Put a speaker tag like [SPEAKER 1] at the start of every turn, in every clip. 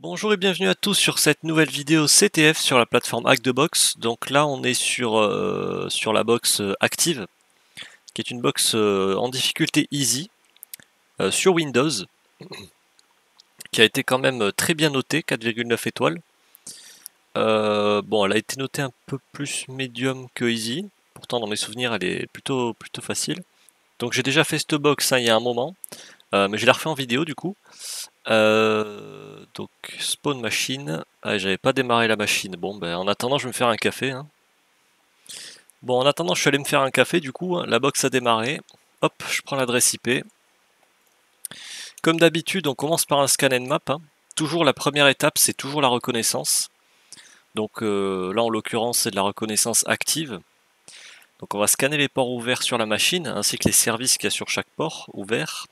[SPEAKER 1] Bonjour et bienvenue à tous sur cette nouvelle vidéo CTF sur la plateforme Hack2Box. Donc là on est sur la box active, qui est une box en difficulté easy sur Windows, qui a été quand même très bien notée, 4,9 étoiles. Bon, elle a été notée un peu plus médium que easy, pourtant dans mes souvenirs elle est plutôt facile. Donc j'ai déjà fait cette box il y a un moment, mais je l'ai refait en vidéo du coup. Donc spawn machine. Ah, j'avais pas démarré la machine. Bon, ben en attendant, je vais me faire un café, hein. Bon, en attendant, je suis allé me faire un café. Du coup, la box a démarré. Hop, je prends l'adresse IP. Comme d'habitude, on commence par un scan Nmap, hein. Toujours la première étape, c'est toujours la reconnaissance. Donc là, en l'occurrence, c'est de la reconnaissance active. Donc on va scanner les ports ouverts sur la machine, ainsi que les services qu'il y a sur chaque port ouvert.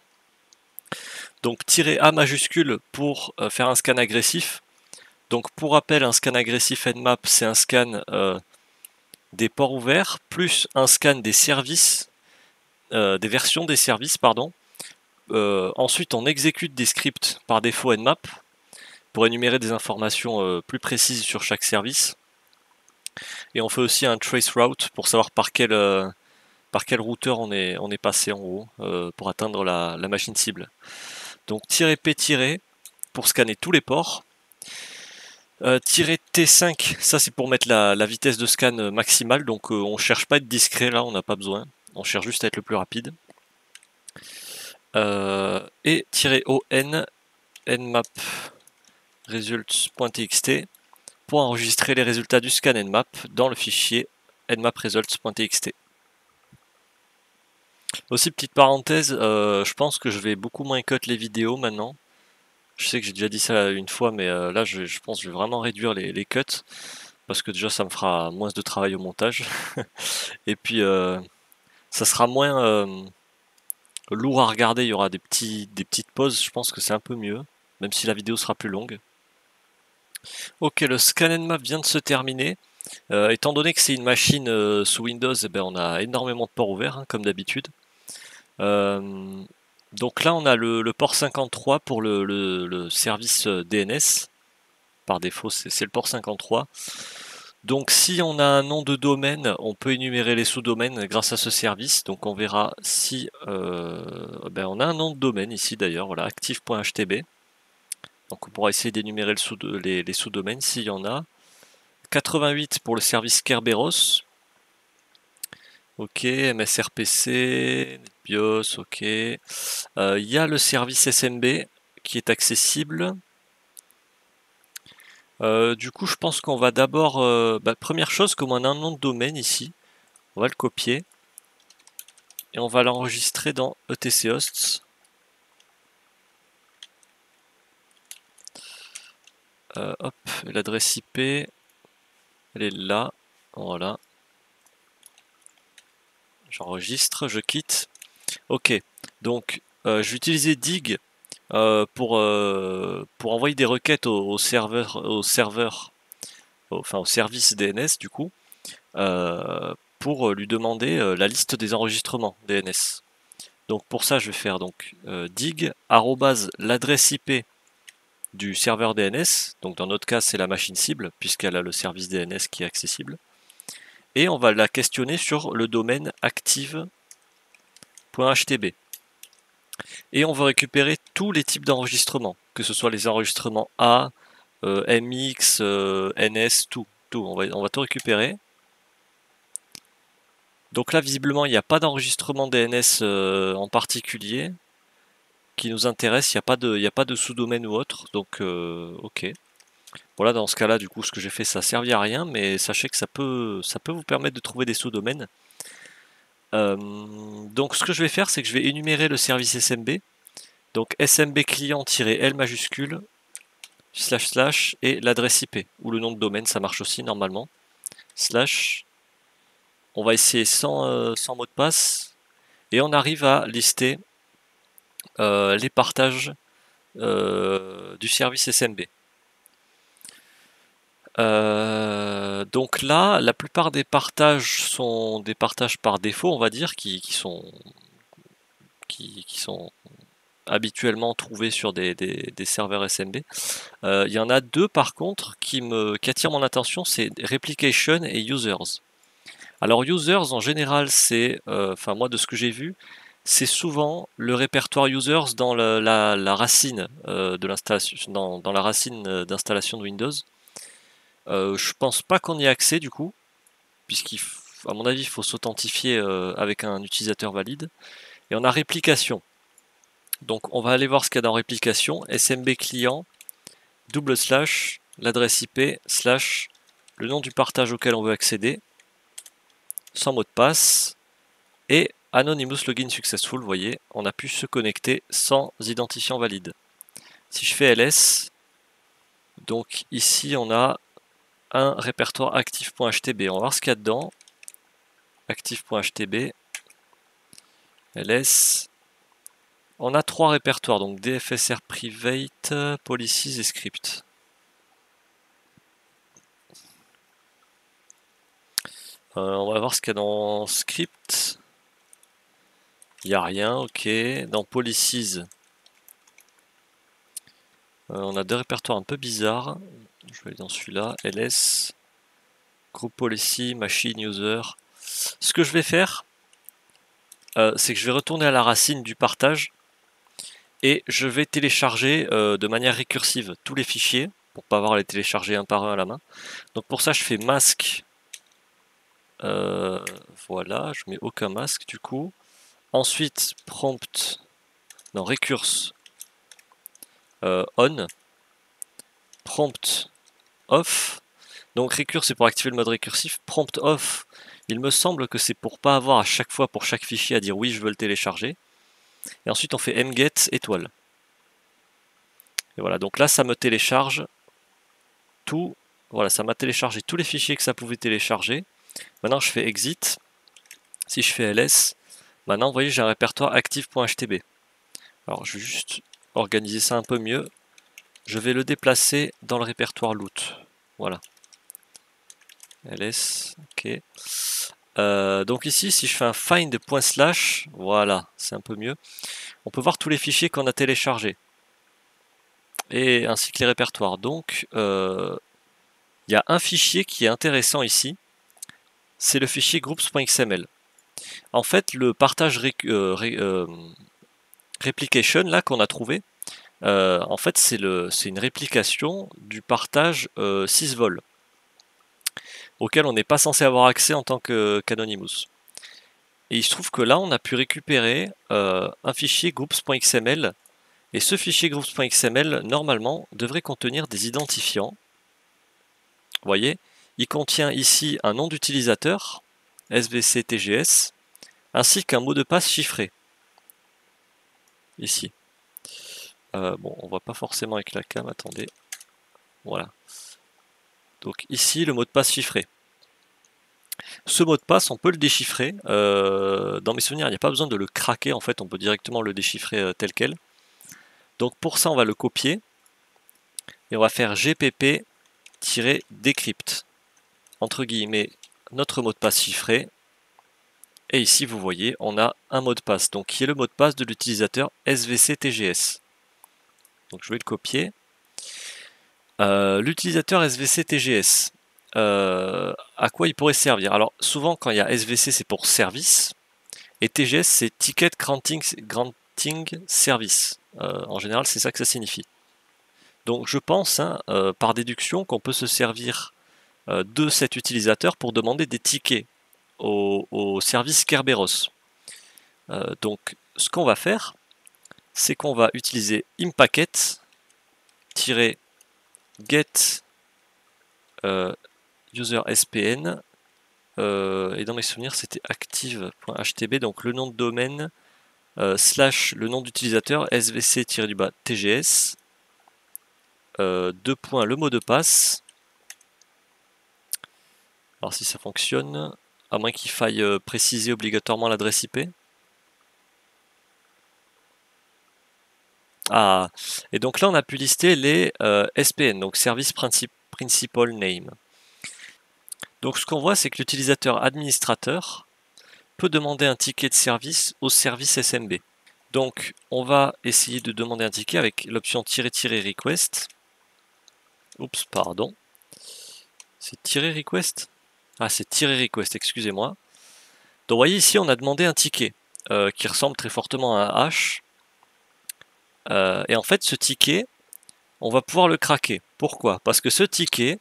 [SPEAKER 1] Donc "A" majuscule pour faire un scan agressif. Donc pour rappel, un scan agressif Nmap, c'est un scan des ports ouverts, plus un scan des services, des versions des services, pardon. Ensuite, on exécute des scripts par défaut Nmap pour énumérer des informations plus précises sur chaque service. Et on fait aussi un trace route pour savoir par quel routeur on est passé en haut pour atteindre la machine cible. Donc "P" pour scanner tous les ports. "T5", ça c'est pour mettre la vitesse de scan maximale, donc on cherche pas à être discret là, on n'a pas besoin, on cherche juste à être le plus rapide. Et "-ON", nmap results.txt, pour enregistrer les résultats du scan nmap dans le fichier nmap-results.txt. Aussi, petite parenthèse, je pense que je vais beaucoup moins cut les vidéos maintenant. Je sais que j'ai déjà dit ça une fois, mais là je pense que je vais vraiment réduire les cuts, parce que déjà ça me fera moins de travail au montage. Et puis ça sera moins lourd à regarder, il y aura des petites pauses, je pense que c'est un peu mieux, même si la vidéo sera plus longue. Ok, le scan Nmap vient de se terminer. Étant donné que c'est une machine sous Windows, eh ben, on a énormément de ports ouverts, hein, comme d'habitude. Donc là, on a le port 53 pour le service DNS. Par défaut, c'est le port 53. Donc si on a un nom de domaine, on peut énumérer les sous-domaines grâce à ce service. Donc on verra si ben on a un nom de domaine ici d'ailleurs, voilà, active.htb. Donc on pourra essayer d'énumérer les sous-domaines s'il y en a. 88 pour le service Kerberos. Ok, MSRPC, NetBIOS, ok. Il y a le service SMB qui est accessible. Du coup, je pense qu'on va d'abord... première chose, comme on a un nom de domaine ici, on va le copier. Et on va l'enregistrer dans etc hosts. Hop, l'adresse IP, elle est là. Voilà. J'enregistre, je quitte. Ok, donc je vais utiliser dig pour envoyer des requêtes au serveur, enfin au service DNS du coup, pour lui demander la liste des enregistrements DNS. Donc pour ça, je vais faire donc dig l'adresse IP du serveur DNS. Donc dans notre cas, c'est la machine cible puisqu'elle a le service DNS qui est accessible. Et on va la questionner sur le domaine active.htb. Et on veut récupérer tous les types d'enregistrements, que ce soit les enregistrements A, MX, NS, tout. On va tout récupérer. Donc là, visiblement, il n'y a pas d'enregistrement DNS en particulier qui nous intéresse. Il n'y a pas de sous-domaine ou autre. Donc, ok. Voilà, dans ce cas-là, du coup, ce que j'ai fait, ça ne servait à rien, mais sachez que ça peut vous permettre de trouver des sous-domaines. Donc, ce que je vais faire, c'est que je vais énumérer le service SMB. Donc, SMB client-L majuscule, // et l'adresse IP, ou le nom de domaine, ça marche aussi normalement. /, on va essayer sans mot de passe, et on arrive à lister les partages du service SMB. Donc là, la plupart des partages sont des partages par défaut, on va dire, qui sont habituellement trouvés sur des serveurs SMB. Il y en a deux par contre qui attirent mon attention, c'est Replication et Users. Alors Users en général c'est, enfin moi de ce que j'ai vu, c'est souvent le répertoire Users dans la racine de l'installation, dans la racine d'installation de Windows. Je pense pas qu'on y ait accès du coup, puisqu'à mon avis il faut s'authentifier avec un utilisateur valide. Et on a réplication. Donc on va aller voir ce qu'il y a dans réplication, SMB client, / l'adresse IP, / le nom du partage auquel on veut accéder, sans mot de passe, et Anonymous Login Successful, vous voyez, on a pu se connecter sans identifiant valide. Si je fais ls, donc ici on a un répertoire active.htb, on va voir ce qu'il y a dedans, active.htb, ls, on a trois répertoires, donc DFSR Private, Policies et Script. On va voir ce qu'il y a dans Script. Il n'y a rien, ok. Dans Policies, on a deux répertoires un peu bizarres. Je vais aller dans celui-là, ls, Group Policy, Machine User. Ce que je vais faire, c'est que je vais retourner à la racine du partage et je vais télécharger de manière récursive tous les fichiers pour pas avoir à les télécharger un par un à la main. Donc pour ça, je fais masque. Voilà, je mets aucun masque du coup. Ensuite, prompt, non, recurse on, prompt off. Donc recurse c'est pour activer le mode récursif, prompt off, il me semble que c'est pour pas avoir à chaque fois pour chaque fichier à dire oui je veux le télécharger. Et ensuite on fait mget étoile. Et voilà, donc là ça me télécharge tout, voilà, ça m'a téléchargé tous les fichiers que ça pouvait télécharger. Maintenant je fais exit, si je fais ls, maintenant vous voyez j'ai un répertoire active.htb. Alors je vais juste organiser ça un peu mieux, je vais le déplacer dans le répertoire loot, voilà. ls, ok. Donc ici, si je fais un find ./, voilà, c'est un peu mieux. On peut voir tous les fichiers qu'on a téléchargés. Et ainsi que les répertoires. Donc, il y a un fichier qui est intéressant ici. C'est le fichier groups.xml. En fait, le partage replication, là, qu'on a trouvé, en fait, c'est une réplication du partage sysvol, auquel on n'est pas censé avoir accès en tant qu'Anonymous. Et il se trouve que là, on a pu récupérer un fichier groups.xml. Et ce fichier groups.xml, normalement, devrait contenir des identifiants. Vous voyez, il contient ici un nom d'utilisateur, svctgs, ainsi qu'un mot de passe chiffré. Ici. Bon, on voit pas forcément avec la cam, attendez. Voilà. Donc ici, le mot de passe chiffré. Ce mot de passe, on peut le déchiffrer. Dans mes souvenirs, il n'y a pas besoin de le craquer, en fait, on peut directement le déchiffrer tel quel. Donc pour ça, on va le copier. Et on va faire gpp-decrypt, entre guillemets, notre mot de passe chiffré. Et ici, vous voyez, on a un mot de passe, donc qui est le mot de passe de l'utilisateur svctgs. Donc je vais le copier. L'utilisateur svctgs, à quoi il pourrait servir? Alors souvent quand il y a svc c'est pour service, et tgs c'est Ticket Granting Service. En général c'est ça que ça signifie. Donc je pense, par déduction, qu'on peut se servir de cet utilisateur pour demander des tickets au service Kerberos. Donc ce qu'on va faire, c'est qu'on va utiliser impacket-get user SPN, et dans mes souvenirs c'était active.htb, donc le nom de domaine / le nom d'utilisateur svc-tgs, le mot de passe. Alors si ça fonctionne, à moins qu'il faille préciser obligatoirement l'adresse IP. Ah, et donc là on a pu lister les SPN, donc Service Principal Name. Donc ce qu'on voit, c'est que l'utilisateur administrateur peut demander un ticket de service au service SMB. Donc on va essayer de demander un ticket avec l'option "-request". Oups, pardon. C'est "request"? Ah, c'est "request", excusez-moi. Donc vous voyez ici, on a demandé un ticket qui ressemble très fortement à un hash. Et en fait, ce ticket, on va pouvoir le craquer. Pourquoi? Parce que ce ticket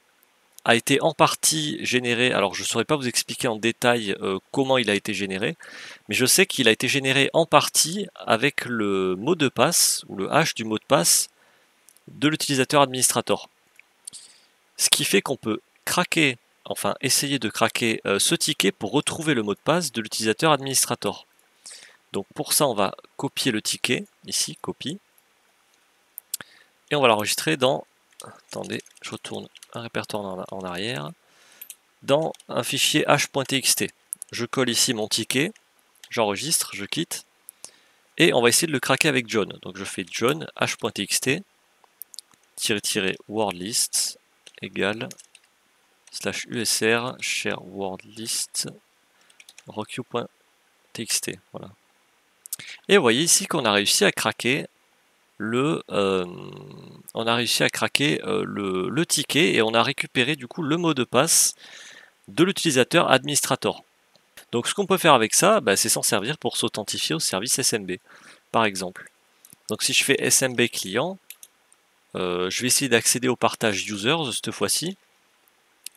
[SPEAKER 1] a été en partie généré, alors je ne saurais pas vous expliquer en détail comment il a été généré, mais je sais qu'il a été généré en partie avec le mot de passe, ou le hash du mot de passe, de l'utilisateur administrator. Ce qui fait qu'on peut craquer, enfin essayer de craquer ce ticket pour retrouver le mot de passe de l'utilisateur administrator. Donc pour ça, on va copier le ticket, ici, copie, et on va l'enregistrer dans, attendez, je retourne un répertoire en arrière, dans un fichier h.txt. Je colle ici mon ticket, j'enregistre, je quitte, et on va essayer de le craquer avec John. Donc je fais John h.txt --wordlist égale /usr share wordlist rockU.txt. Voilà. Et vous voyez ici qu'on a réussi à craquer le ticket et on a récupéré du coup le mot de passe de l'utilisateur administrator. Donc ce qu'on peut faire avec ça, c'est s'en servir pour s'authentifier au service SMB, par exemple. Donc si je fais SMB client, je vais essayer d'accéder au partage users cette fois-ci,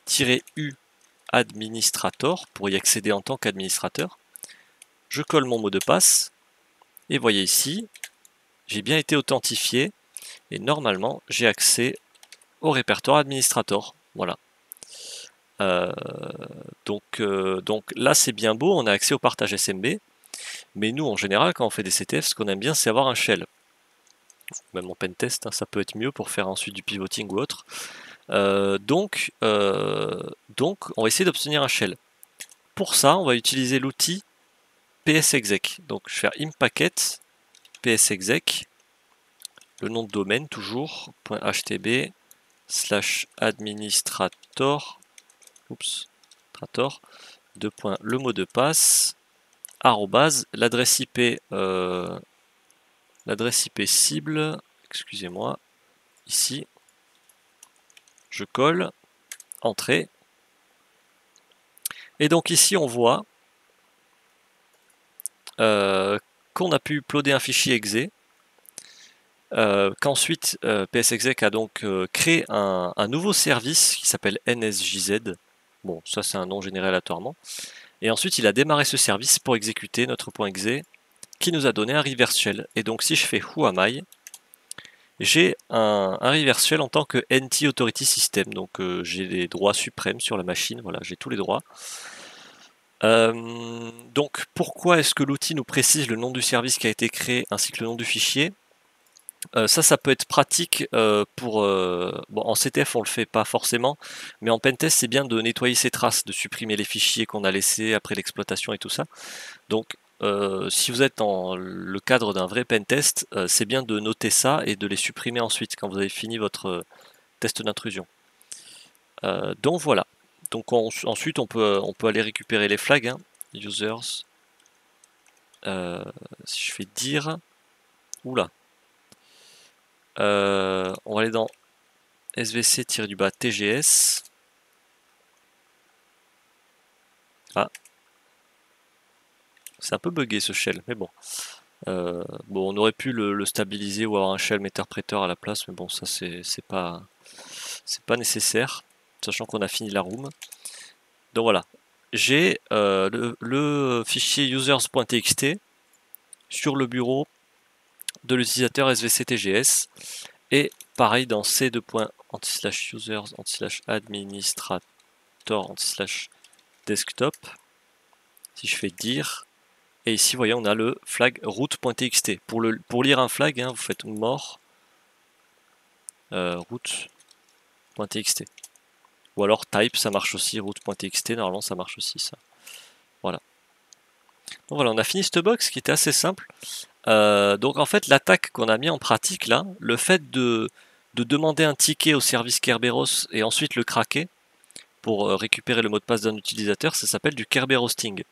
[SPEAKER 1] -u administrator pour y accéder en tant qu'administrateur. Je colle mon mot de passe et voyez ici, j'ai bien été authentifié et normalement j'ai accès au répertoire administrator. Voilà. Donc là c'est bien beau, on a accès au partage SMB, mais nous en général quand on fait des CTF, ce qu'on aime bien c'est avoir un shell. Même en pentest, hein, ça peut être mieux pour faire ensuite du pivoting ou autre. Donc on va essayer d'obtenir un shell. Pour ça, on va utiliser l'outil psexec. Donc je vais faire imppacket psexec, le nom de domaine toujours, .htb /administrator, le mot de passe, arrobase, l'adresse IP cible, excusez-moi, ici, je colle, entrée, et donc ici on voit qu'on a pu uploader un fichier exe, qu'ensuite psexec a donc créé un nouveau service qui s'appelle nsjz. Bon, ça c'est un nom généré aléatoirement. Et ensuite il a démarré ce service pour exécuter notre .exe qui nous a donné un reverse shell. Et donc si je fais who am I, j'ai un reverse shell en tant que NT Authority System. Donc j'ai les droits suprêmes sur la machine, voilà, j'ai tous les droits. Donc pourquoi est-ce que l'outil nous précise le nom du service qui a été créé ainsi que le nom du fichier? Ça peut être pratique pour... bon, en CTF on le fait pas forcément, mais en pentest c'est bien de nettoyer ses traces, de supprimer les fichiers qu'on a laissés après l'exploitation et tout ça. Donc si vous êtes dans le cadre d'un vrai pentest, c'est bien de noter ça et de les supprimer ensuite quand vous avez fini votre test d'intrusion. Donc voilà. Donc ensuite on peut aller récupérer les flags, hein. Users. Si je fais dire... Oula. On va aller dans svc-tgs. Ah. C'est un peu buggé ce shell, mais bon. Bon, on aurait pu le stabiliser ou avoir un shell interpréteur à la place, mais bon, ça c'est pas nécessaire, sachant qu'on a fini la room. Donc voilà, j'ai le fichier users.txt sur le bureau de l'utilisateur svc-tgs, et pareil dans c2./users/administrator/desktop, si je fais dire. Et ici, vous voyez, on a le flag root.txt. Pour lire un flag, hein, vous faites more root.txt. Ou alors type, ça marche aussi, root.txt, normalement ça marche aussi, ça. Voilà. Donc voilà, on a fini cette box qui était assez simple. Donc en fait, l'attaque qu'on a mis en pratique là, le fait de demander un ticket au service Kerberos et ensuite le craquer pour récupérer le mot de passe d'un utilisateur, ça s'appelle du Kerberosting.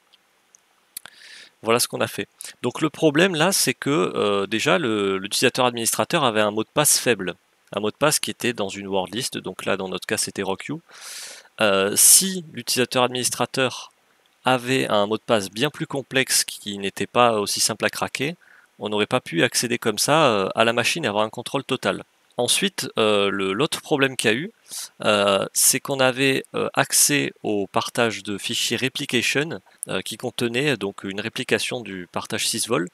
[SPEAKER 1] Voilà ce qu'on a fait. Donc le problème là, c'est que déjà l'utilisateur administrateur avait un mot de passe faible. Un mot de passe qui était dans une word list, donc là dans notre cas c'était RockU. Si l'utilisateur administrateur avait un mot de passe bien plus complexe qui n'était pas aussi simple à craquer, on n'aurait pas pu accéder comme ça à la machine et avoir un contrôle total. Ensuite, l'autre problème qu'il y a eu, c'est qu'on avait accès au partage de fichiers replication qui contenait donc une réplication du partage 6 vol,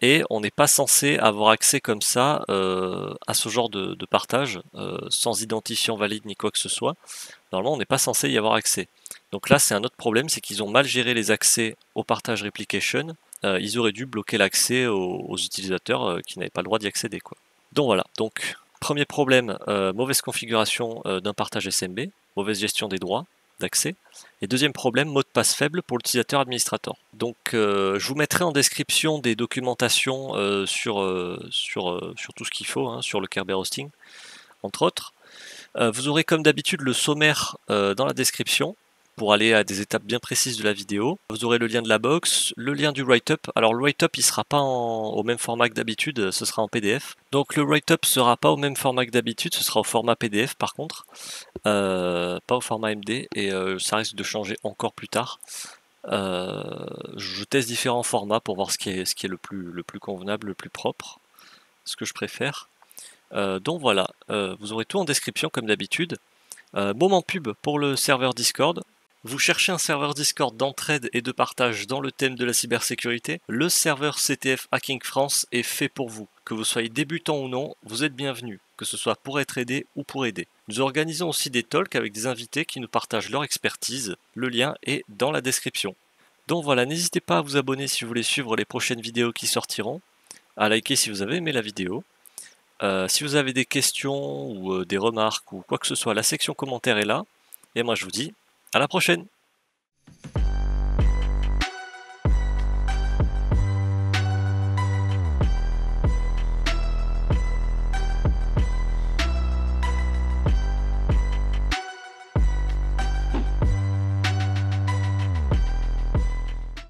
[SPEAKER 1] et on n'est pas censé avoir accès comme ça à ce genre de partage sans identifiant valide ni quoi que ce soit. Normalement, on n'est pas censé y avoir accès. Donc là, c'est un autre problème, c'est qu'ils ont mal géré les accès au partage replication. Ils auraient dû bloquer l'accès aux utilisateurs qui n'avaient pas le droit d'y accéder, quoi. Donc voilà, donc premier problème, mauvaise configuration d'un partage SMB, mauvaise gestion des droits d'accès. Et deuxième problème, mot de passe faible pour l'utilisateur administrateur. Donc je vous mettrai en description des documentations sur tout ce qu'il faut, hein, sur le Kerber Hosting, entre autres. Vous aurez comme d'habitude le sommaire dans la description pour aller à des étapes bien précises de la vidéo. Vous aurez le lien de la box, le lien du write-up. Alors le write-up il sera pas au même format que d'habitude, ce sera en PDF. Donc le write-up sera pas au même format que d'habitude, ce sera au format PDF par contre, pas au format MD, et ça risque de changer encore plus tard. Je teste différents formats pour voir ce qui est le plus convenable, le plus propre, ce que je préfère. Donc voilà, vous aurez tout en description comme d'habitude. Moment pub pour le serveur Discord. Vous cherchez un serveur Discord d'entraide et de partage dans le thème de la cybersécurité? Le serveur CTF Hacking France est fait pour vous. Que vous soyez débutant ou non, vous êtes bienvenus, que ce soit pour être aidé ou pour aider. Nous organisons aussi des talks avec des invités qui nous partagent leur expertise. Le lien est dans la description. Donc voilà, n'hésitez pas à vous abonner si vous voulez suivre les prochaines vidéos qui sortiront, à liker si vous avez aimé la vidéo. Si vous avez des questions ou des remarques ou quoi que ce soit, la section commentaires est là. Et moi je vous dis à la prochaine!